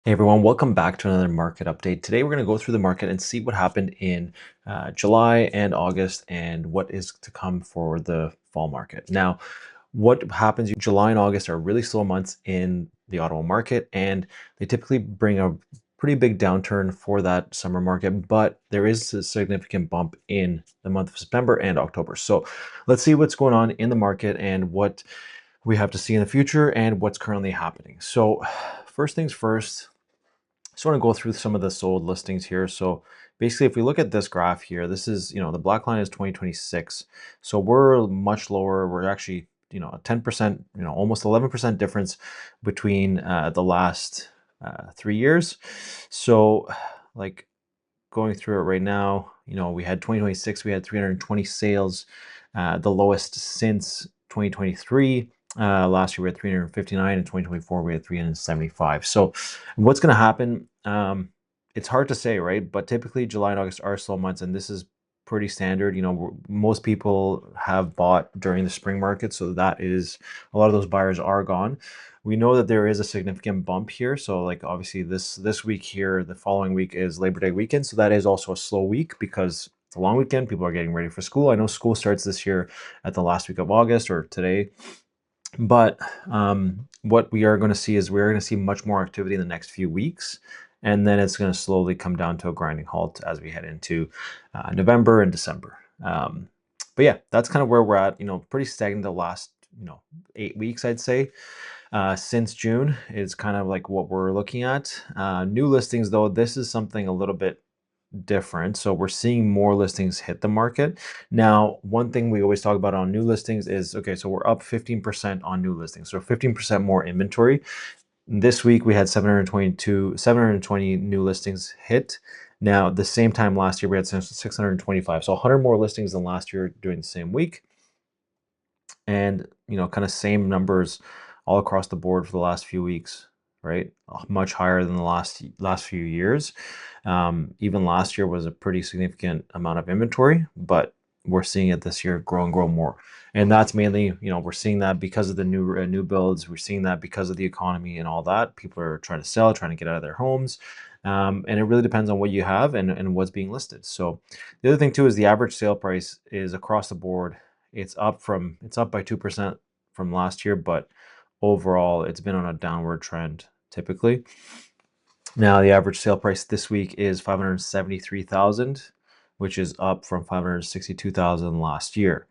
Hey everyone, welcome back to another market update. Today we're going to go through the market and see what happened in July and August and what is to come for the fall market. Now, what happens, July and August are really slow months in the Ottawa market, and they typically bring a pretty big downturn for that summer market, but there is a significant bump in the month of September and October. So let's see what's going on in the market and what we have to see in the future and what's currently happening. So first things first, just want to go through some of the sold listings here. So basically, if we look at this graph here, this is, the black line is 2026. So we're much lower. We're actually, a 10%, almost 11% difference between the last 3 years. So like going through it right now, we had 2026, we had 320 sales, the lowest since 2023. Last year we had 359. In 2024 we had 375. So what's going to happen? It's hard to say, right? But typically July and August are slow months, and this is pretty standard. Most people have bought during the spring market, so that is, a lot of those buyers are gone. We know that there is a significant bump here. So like obviously this week here, the following week is Labor Day weekend. So that is also a slow week because it's a long weekend. People are getting ready for school. I know school starts this year at the last week of August or today. But what we are going to see is we're going to see much more activity in the next few weeks. And then it's going to slowly come down to a grinding halt as we head into November and December. But yeah, that's kind of where we're at. Pretty stagnant the last 8 weeks, I'd say. Since June is kind of like what we're looking at. New listings, though, this is something a little bit different. So we're seeing more listings hit the market. Now, one thing we always talk about on new listings is, okay, so we're up 15% on new listings. So 15% more inventory. This week we had 720 new listings hit. Now, the same time last year, we had 625. So 100 more listings than last year during the same week. And, kind of same numbers all across the board for the last few weeks, right? Much higher than the last few years. Even last year was a pretty significant amount of inventory, but we're seeing it this year grow and grow more. And that's mainly, we're seeing that because of the new builds. We're seeing that because of the economy and all that. People are trying to sell, trying to get out of their homes. And it really depends on what you have and what's being listed. So the other thing too is the average sale price is across the board. It's up by 2% from last year, but overall it's been on a downward trend typically. Now the average sale price this week is 573,000, which is up from 562,000 last year.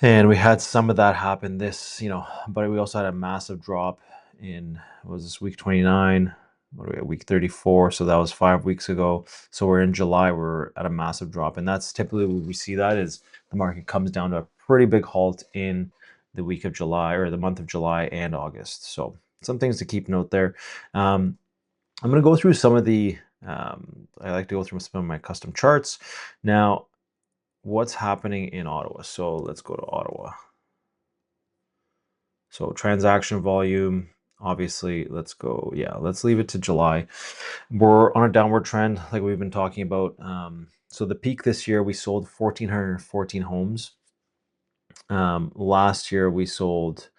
And we had some of that happen but we also had a massive drop in, was this week 29? What are we at, week 34? So that was 5 weeks ago. So we're in July, we're at a massive drop. And that's typically when we see that is the market comes down to a pretty big halt in the week of July, or the month of July and August. So some things to keep note there. I'm going to go through some of I like to go through some of my custom charts. Now, what's happening in Ottawa? So let's go to Ottawa. So transaction volume, obviously, let's leave it to July. We're on a downward trend like we've been talking about. So the peak this year, we sold 1,414 homes. Last year, we sold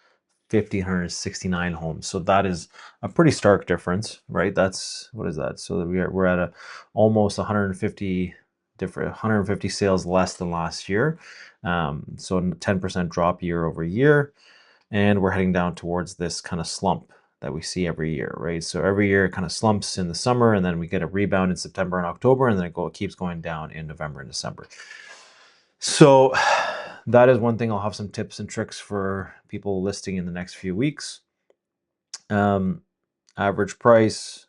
1,569 homes. So that is a pretty stark difference, right? What is that? So we're at almost 150 sales less than last year. So a 10% drop year over year. And we're heading down towards this kind of slump that we see every year, right? So every year it kind of slumps in the summer, and then we get a rebound in September and October, and then it keeps going down in November and December. So that is one thing. I'll have some tips and tricks for people listing in the next few weeks. Average price,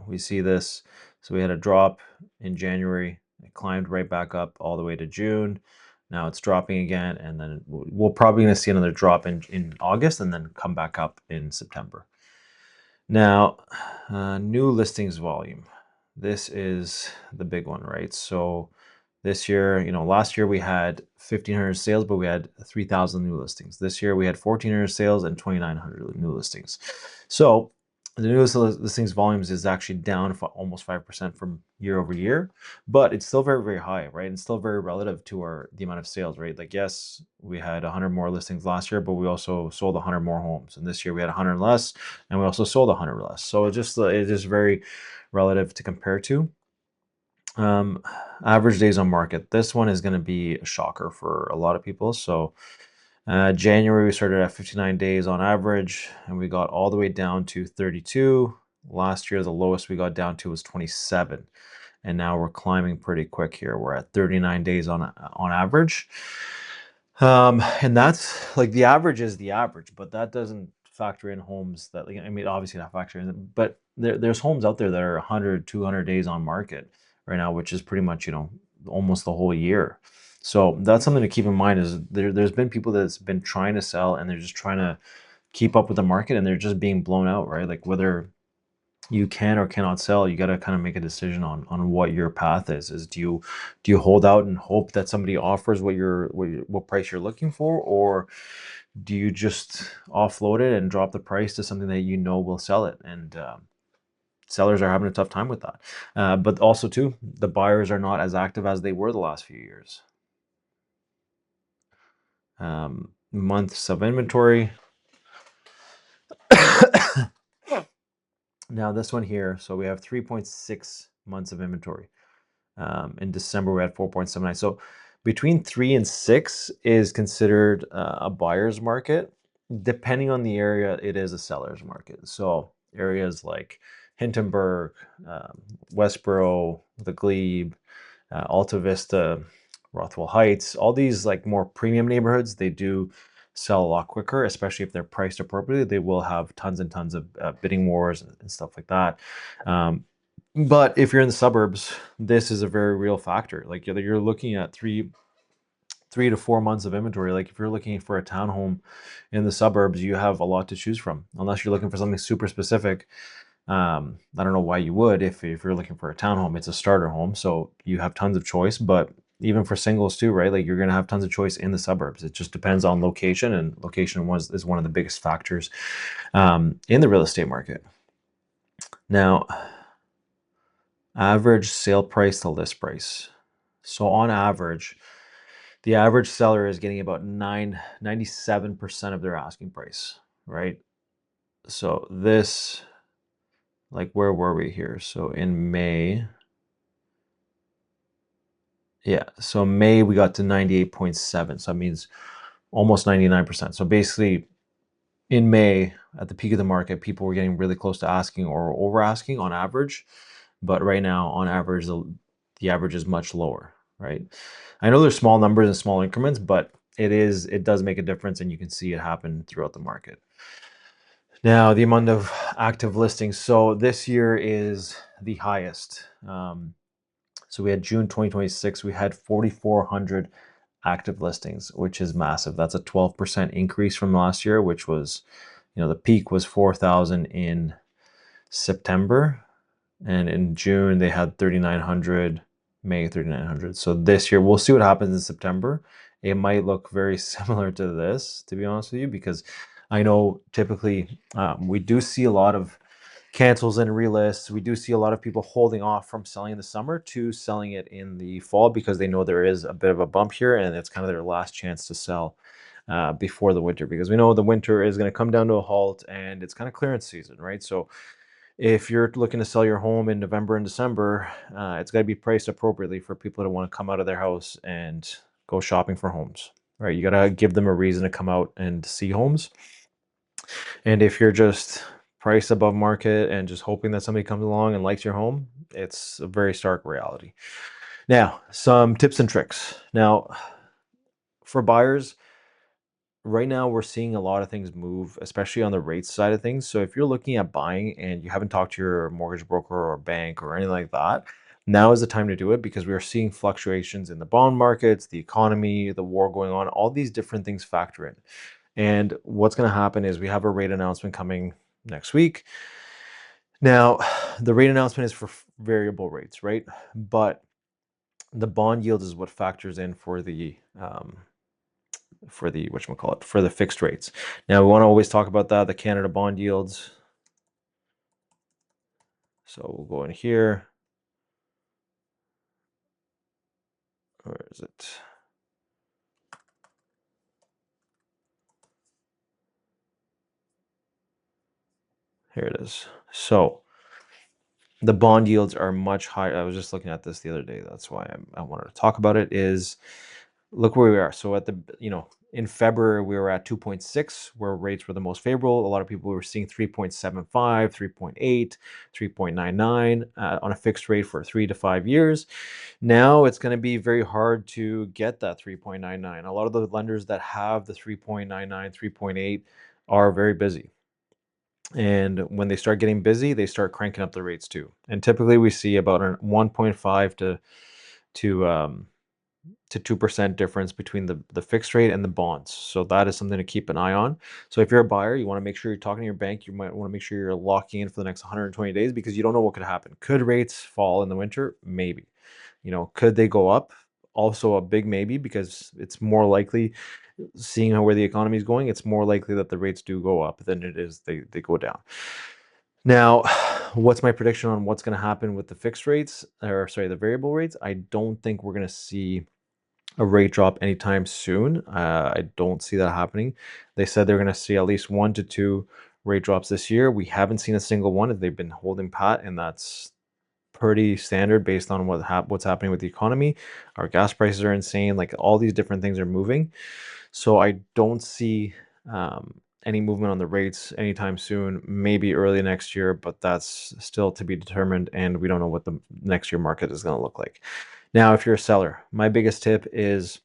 we see this. So we had a drop in January. It climbed right back up all the way to June. Now it's dropping again, and then we're probably going to see another drop in August and then come back up in September. Now, new listings volume. This is the big one, right? So this year, last year we had 1,500 sales, but we had 3,000 new listings. This year we had 1,400 sales and 2,900 new listings. So The newest listings volumes is actually down almost 5% from year over year, but it's still very, very high, right? And still very relative to the amount of sales, right? Like, yes, we had 100 more listings last year, but we also sold 100 more homes. And this year we had 100 less, and we also sold 100 less. So it is very relative to compare to. Um, Average days on market. This one is going to be a shocker for a lot of people. So January, we started at 59 days on average, and we got all the way down to 32. Last year, the lowest we got down to was 27, and now we're climbing pretty quick here. We're at 39 days on average. And that's like the average is the average, but that doesn't factor in homes that, like, I mean, obviously not factor in, but there's homes out there that are 100, 200 days on market right now, which is pretty much, almost the whole year. So that's something to keep in mind is there's been people that's been trying to sell and they're just trying to keep up with the market and they're just being blown out, right? Like whether you can or cannot sell, you got to kind of make a decision on what your path is. Do you hold out and hope that somebody offers what price you're looking for, or do you just offload it and drop the price to something that you know will sell it? And sellers are having a tough time with that. But also too, the buyers are not as active as they were the last few years. Months of inventory. Now this one here, so we have 3.6 months of inventory. In December, we had 4.79. So between 3 and 6 is considered a buyer's market. Depending on the area, it is a seller's market. So areas like Hintonburg, Westboro, the Glebe, Alta Vista, Rothwell Heights, all these like more premium neighborhoods, they do sell a lot quicker, especially if they're priced appropriately. They will have tons and tons of bidding wars and stuff like that. But if you're in the suburbs, this is a very real factor. Like you're looking at 3 to 4 months of inventory. Like if you're looking for a townhome in the suburbs, you have a lot to choose from, unless you're looking for something super specific. I don't know why you would. If you're looking for a townhome, it's a starter home, so you have tons of choice. But even for singles too, right? Like you're gonna have tons of choice in the suburbs. It just depends on location, and location is one of the biggest factors in the real estate market. Now, average sale price to list price. So on average, the average seller is getting about 97% of their asking price, right? So this, like, where were we here? So in May, yeah, so May we got to 98.7. So that means almost 99%. So basically in May, at the peak of the market, people were getting really close to asking or over asking on average. But right now, on average, the average is much lower, right? I know there's small numbers and small increments, but it does make a difference, and you can see it happen throughout the market. Now, the amount of active listings. So this year is the highest. So we had June 2026, we had 4,400 active listings, which is massive. That's a 12% increase from last year, which was, the peak was 4,000 in September. And in June, they had 3,900, May 3,900. So this year, we'll see what happens in September. It might look very similar to this, to be honest with you, because I know typically we do see a lot of cancels and relists. We do see a lot of people holding off from selling in the summer to selling it in the fall because they know there is a bit of a bump here and it's kind of their last chance to sell before the winter, because we know the winter is going to come down to a halt and it's kind of clearance season, right? So if you're looking to sell your home in November and December, it's got to be priced appropriately for people to want to come out of their house and go shopping for homes, right? You got to give them a reason to come out and see homes. And if you're just priced above market and just hoping that somebody comes along and likes your home, it's a very stark reality. Now, some tips and tricks. Now, for buyers, right now we're seeing a lot of things move, especially on the rates side of things. So if you're looking at buying and you haven't talked to your mortgage broker or bank or anything like that, now is the time to do it, because we are seeing fluctuations in the bond markets, the economy, the war going on, all these different things factor in. And what's going to happen is we have a rate announcement coming next week. Now, the rate announcement is for variable rates, right? But the bond yield is what factors in for the whatchamacallit, for the fixed rates. Now, we want to always talk about that, the Canada bond yields. So we'll go in here. Where is it? Here it is. So the bond yields are much higher. I was just looking at this the other day. That's why I wanted to talk about it. Is look where we are. So at the, in February, we were at 2.6, where rates were the most favorable. A lot of people were seeing 3.75, 3.8, 3.99 on a fixed rate for 3 to 5 years. Now it's going to be very hard to get that 3.99. A lot of the lenders that have the 3.99, 3.8 are very busy. And when they start getting busy, they start cranking up the rates too. And typically we see about a 1.5 to 2% difference between the fixed rate and the bonds. So that is something to keep an eye on. So if you're a buyer, you want to make sure you're talking to your bank. You might want to make sure you're locking in for the next 120 days, because you don't know what could happen. Could rates fall in the winter? Maybe. Could they go up? Also a big maybe, because it's more likely, seeing how where the economy is going, it's more likely that the rates do go up than it is they go down. Now, what's my prediction on what's going to happen with the fixed rates, or sorry, the variable rates? I don't think we're going to see a rate drop anytime soon. I don't see that happening. They said they're going to see at least 1 to 2 rate drops this year. We haven't seen a single one. They've been holding pat, and that's pretty standard based on what's happening with the economy. Our gas prices are insane. Like, all these different things are moving. So I don't see any movement on the rates anytime soon. Maybe early next year, but that's still to be determined, and we don't know what the next year market is going to look like. Now, if you're a seller, my biggest tip is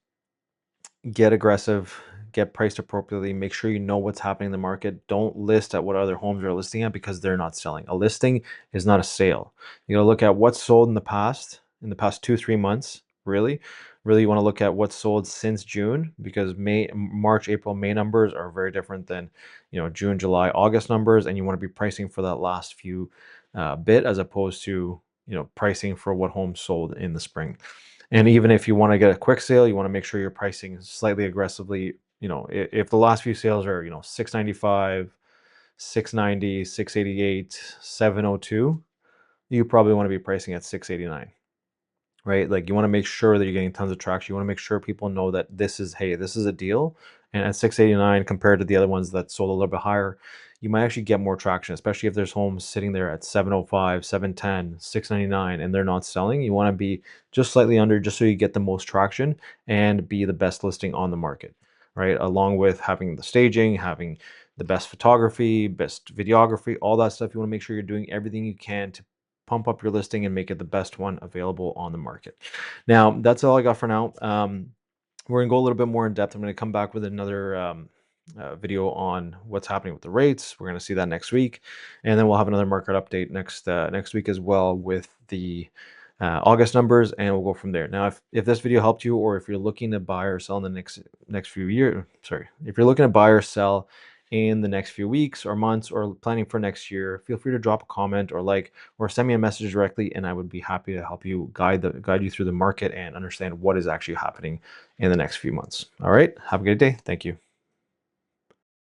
get aggressive, get priced appropriately, make sure you know what's happening in the market. Don't list at what other homes are listing at, because they're not selling. A listing is not a sale. You gotta look at what's sold in the past 2-3 months. Really, you want to look at what's sold since June, because March, April, May numbers are very different than June, July, August numbers, and you want to be pricing for that last few bit, as opposed to pricing for what homes sold in the spring. And even if you want to get a quick sale, you want to make sure you're pricing slightly aggressively. If the last few sales are 695, 690, 688, 702, you probably want to be pricing at 689. Right? Like, you want to make sure that you're getting tons of traction. You want to make sure people know that this is a deal. And at 689, compared to the other ones that sold a little bit higher, you might actually get more traction, especially if there's homes sitting there at 705, 710, 699, and they're not selling. You want to be just slightly under, just so you get the most traction and be the best listing on the market, right? Along with having the staging, having the best photography, best videography, all that stuff. You want to make sure you're doing everything you can to pump up your listing and make it the best one available on the market. Now, that's all I got for now. We're gonna go a little bit more in depth. I'm gonna come back with another video on what's happening with the rates. We're gonna see that next week, and then we'll have another market update next week as well, with the August numbers, and we'll go from there. Now, if this video helped you, or if you're looking to buy or sell in the next few years, if you're looking to buy or sell in the next few weeks or months, or planning for next year, feel free to drop a comment or or send me a message directly, and I would be happy to help you guide you through the market and understand what is actually happening in the next few months. All right, have a good day. Thank you.